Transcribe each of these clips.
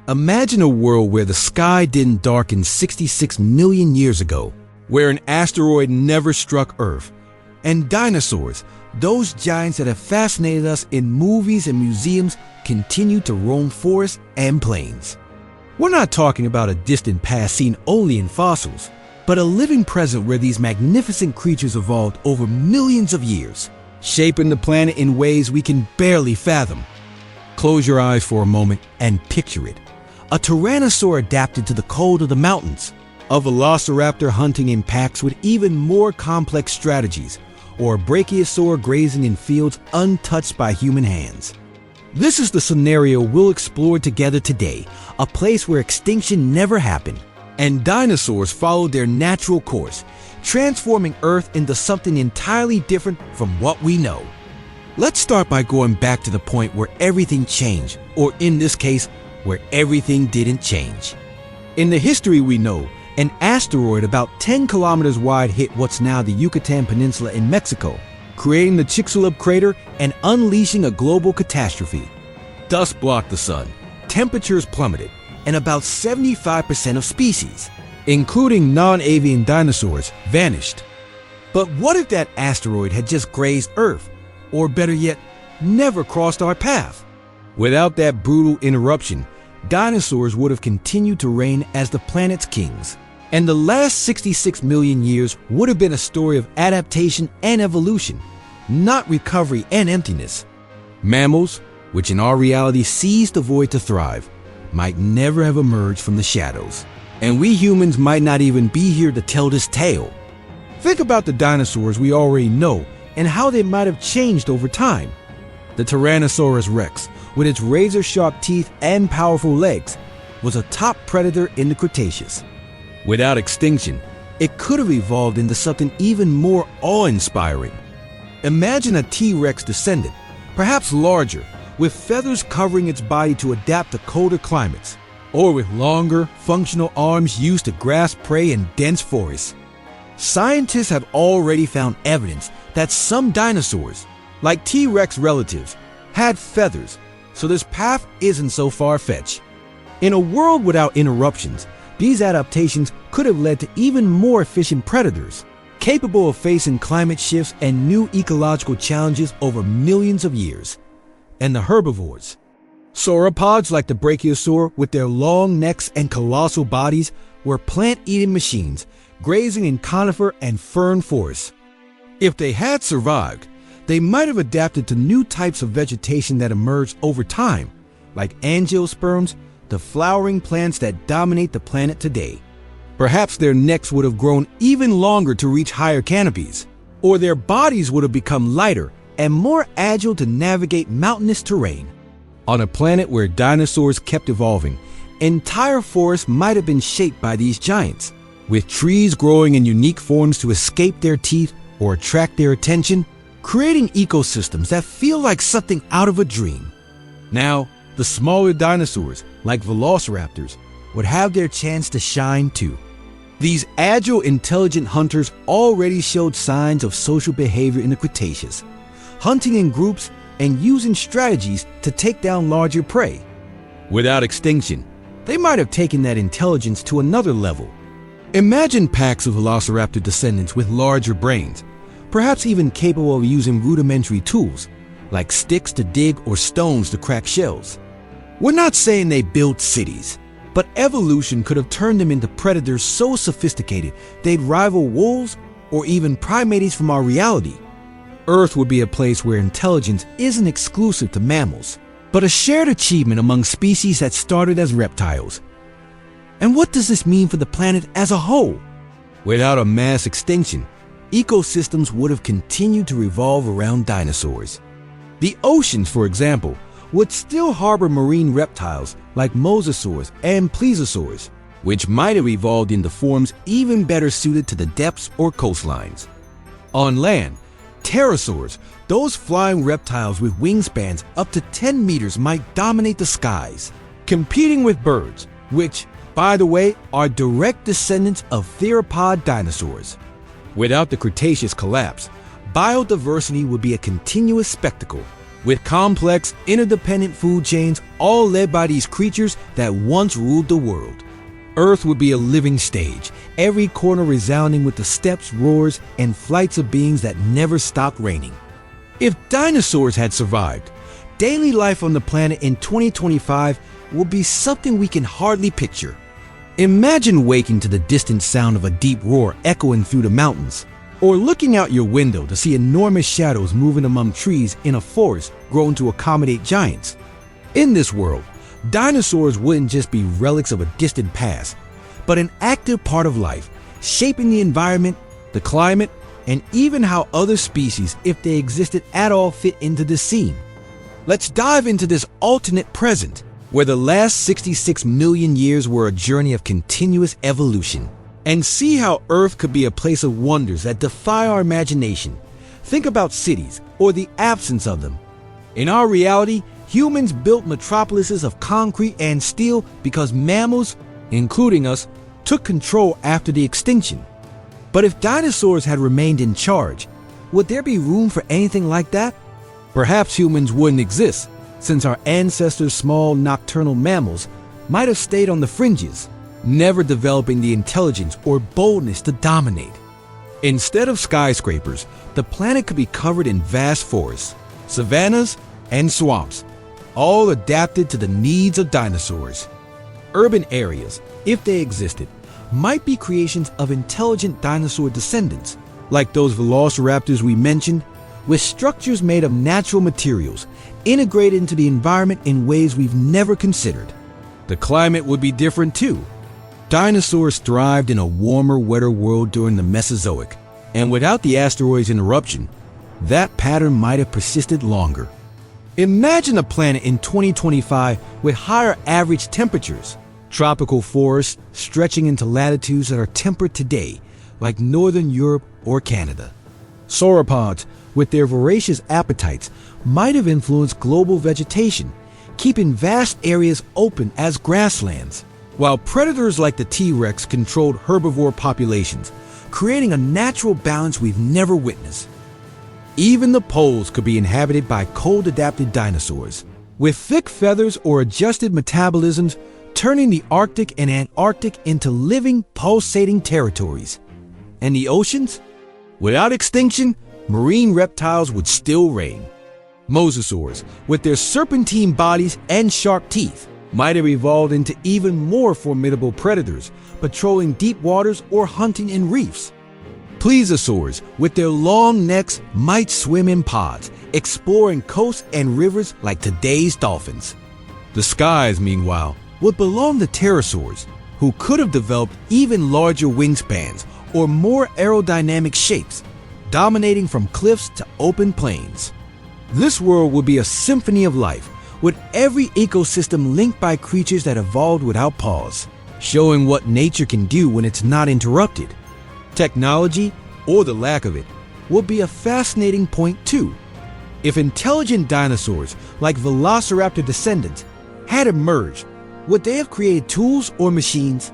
Imagine a world where the sky didn't darken 66 million years ago, where an asteroid never struck Earth, and dinosaurs, those giants that have fascinated us in movies and museums, continue to roam forests and plains. We're not talking about a distant past seen only in fossils, but a living present where these magnificent creatures evolved over millions of years, shaping the planet in ways we can barely fathom. Close your eyes for a moment and picture it. A tyrannosaur adapted to the cold of the mountains, a velociraptor hunting in packs with even more complex strategies, or a brachiosaur grazing in fields untouched by human hands. This is the scenario we'll explore together today, a place where extinction never happened, and dinosaurs followed their natural course, transforming Earth into something entirely different from what we know. Let's start by going back to the point where everything changed, or in this case, where everything didn't change. In the history we know, an asteroid about 10 kilometers wide hit what's now the Yucatan Peninsula in Mexico, creating the Chicxulub crater and unleashing a global catastrophe. Dust blocked the sun, temperatures plummeted, and about 75% of species, including non-avian dinosaurs, vanished. But what if that asteroid had just grazed Earth, or better yet, never crossed our path? Without that brutal interruption, dinosaurs would have continued to reign as the planet's kings. And the last 66 million years would have been a story of adaptation and evolution, not recovery and emptiness. Mammals, which in our reality seized the void to thrive, might never have emerged from the shadows. And we humans might not even be here to tell this tale. Think about the dinosaurs we already know and how they might have changed over time. The Tyrannosaurus rex, with its razor-sharp teeth and powerful legs, was a top predator in the Cretaceous. Without extinction, it could have evolved into something even more awe-inspiring. Imagine a T-Rex descendant, perhaps larger, with feathers covering its body to adapt to colder climates, or with longer, functional arms used to grasp prey in dense forests. Scientists have already found evidence that some dinosaurs, like T-Rex relatives, had feathers, so this path isn't so far-fetched. In a world without interruptions, these adaptations could have led to even more efficient predators, capable of facing climate shifts and new ecological challenges over millions of years. And the herbivores. Sauropods like the brachiosaur with their long necks and colossal bodies were plant-eating machines, grazing in conifer and fern forests. If they had survived, they might have adapted to new types of vegetation that emerged over time, like angiosperms, the flowering plants that dominate the planet today. Perhaps their necks would have grown even longer to reach higher canopies, or their bodies would have become lighter and more agile to navigate mountainous terrain. On a planet where dinosaurs kept evolving, entire forests might have been shaped by these giants, with trees growing in unique forms to escape their teeth or attract their attention, creating ecosystems that feel like something out of a dream. Now, the smaller dinosaurs, like velociraptors, would have their chance to shine too. These agile, intelligent hunters already showed signs of social behavior in the Cretaceous, hunting in groups and using strategies to take down larger prey. Without extinction, they might have taken that intelligence to another level. Imagine packs of velociraptor descendants with larger brains, perhaps even capable of using rudimentary tools, like sticks to dig or stones to crack shells. We're not saying they built cities, but evolution could have turned them into predators so sophisticated they'd rival wolves or even primates from our reality. Earth would be a place where intelligence isn't exclusive to mammals, but a shared achievement among species that started as reptiles. And what does this mean for the planet as a whole? Without a mass extinction, ecosystems would have continued to revolve around dinosaurs. The oceans, for example, would still harbor marine reptiles like mosasaurs and plesiosaurs, which might have evolved into forms even better suited to the depths or coastlines. On land, pterosaurs, those flying reptiles with wingspans up to 10 meters, might dominate the skies, competing with birds, which, by the way, are direct descendants of theropod dinosaurs. Without the Cretaceous collapse, biodiversity would be a continuous spectacle, with complex, interdependent food chains all led by these creatures that once ruled the world. Earth would be a living stage, every corner resounding with the steps, roars, and flights of beings that never stopped raining. If dinosaurs had survived, daily life on the planet in 2025 will be something we can hardly picture. Imagine waking to the distant sound of a deep roar echoing through the mountains, or looking out your window to see enormous shadows moving among trees in a forest grown to accommodate giants. In this world, dinosaurs wouldn't just be relics of a distant past, but an active part of life, shaping the environment, the climate, and even how other species, if they existed at all, fit into the scene. Let's dive into this alternate present, where the last 66 million years were a journey of continuous evolution, and see how Earth could be a place of wonders that defy our imagination. Think about cities, or the absence of them. In our reality, humans built metropolises of concrete and steel because mammals, including us, took control after the extinction. But if dinosaurs had remained in charge, would there be room for anything like that? Perhaps humans wouldn't exist, since our ancestors' small nocturnal mammals might have stayed on the fringes, never developing the intelligence or boldness to dominate. Instead of skyscrapers, the planet could be covered in vast forests, savannas, and swamps, all adapted to the needs of dinosaurs. Urban areas, if they existed, might be creations of intelligent dinosaur descendants, like those velociraptors we mentioned, with structures made of natural materials, integrated into the environment in ways we've never considered. The climate would be different too. Dinosaurs thrived in a warmer, wetter world during the Mesozoic, and without the asteroid's interruption, that pattern might have persisted longer. Imagine a planet in 2025 with higher average temperatures, tropical forests stretching into latitudes that are temperate today, like northern Europe or Canada. Sauropods, with their voracious appetites, might have influenced global vegetation, keeping vast areas open as grasslands, while predators like the T-Rex controlled herbivore populations, creating a natural balance we've never witnessed. Even the poles could be inhabited by cold-adapted dinosaurs, with thick feathers or adjusted metabolisms, turning the Arctic and Antarctic into living, pulsating territories. And the oceans? Without extinction, marine reptiles would still reign. Mosasaurs, with their serpentine bodies and sharp teeth, might have evolved into even more formidable predators, patrolling deep waters or hunting in reefs. Plesiosaurs, with their long necks, might swim in pods, exploring coasts and rivers like today's dolphins. The skies, meanwhile, would belong to pterosaurs, who could have developed even larger wingspans or more aerodynamic shapes, dominating from cliffs to open plains. This world would be a symphony of life, with every ecosystem linked by creatures that evolved without pause, showing what nature can do when it's not interrupted. Technology, or the lack of it, will be a fascinating point too. If intelligent dinosaurs, like velociraptor descendants, had emerged, would they have created tools or machines?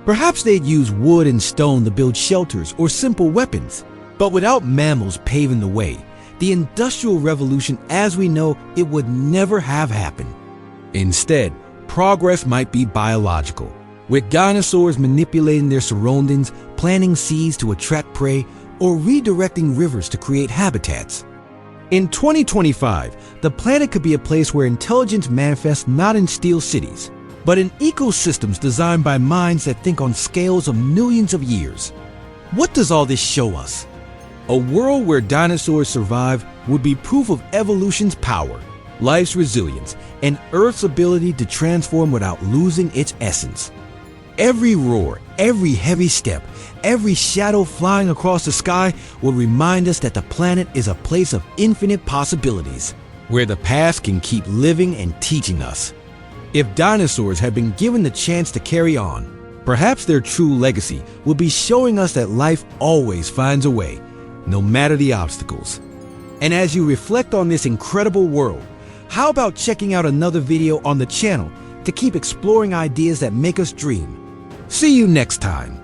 Perhaps they'd use wood and stone to build shelters or simple weapons. But without mammals paving the way, the Industrial Revolution as we know it would never have happened. Instead, progress might be biological, with dinosaurs manipulating their surroundings, planting seeds to attract prey, or redirecting rivers to create habitats. In 2025, the planet could be a place where intelligence manifests not in steel cities, but in ecosystems designed by minds that think on scales of millions of years. What does all this show us? A world where dinosaurs survive would be proof of evolution's power, life's resilience, and Earth's ability to transform without losing its essence. Every roar, every heavy step, every shadow flying across the sky will remind us that the planet is a place of infinite possibilities, where the past can keep living and teaching us. If dinosaurs had been given the chance to carry on, perhaps their true legacy will be showing us that life always finds a way, no matter the obstacles. And as you reflect on this incredible world, how about checking out another video on the channel to keep exploring ideas that make us dream? See you next time.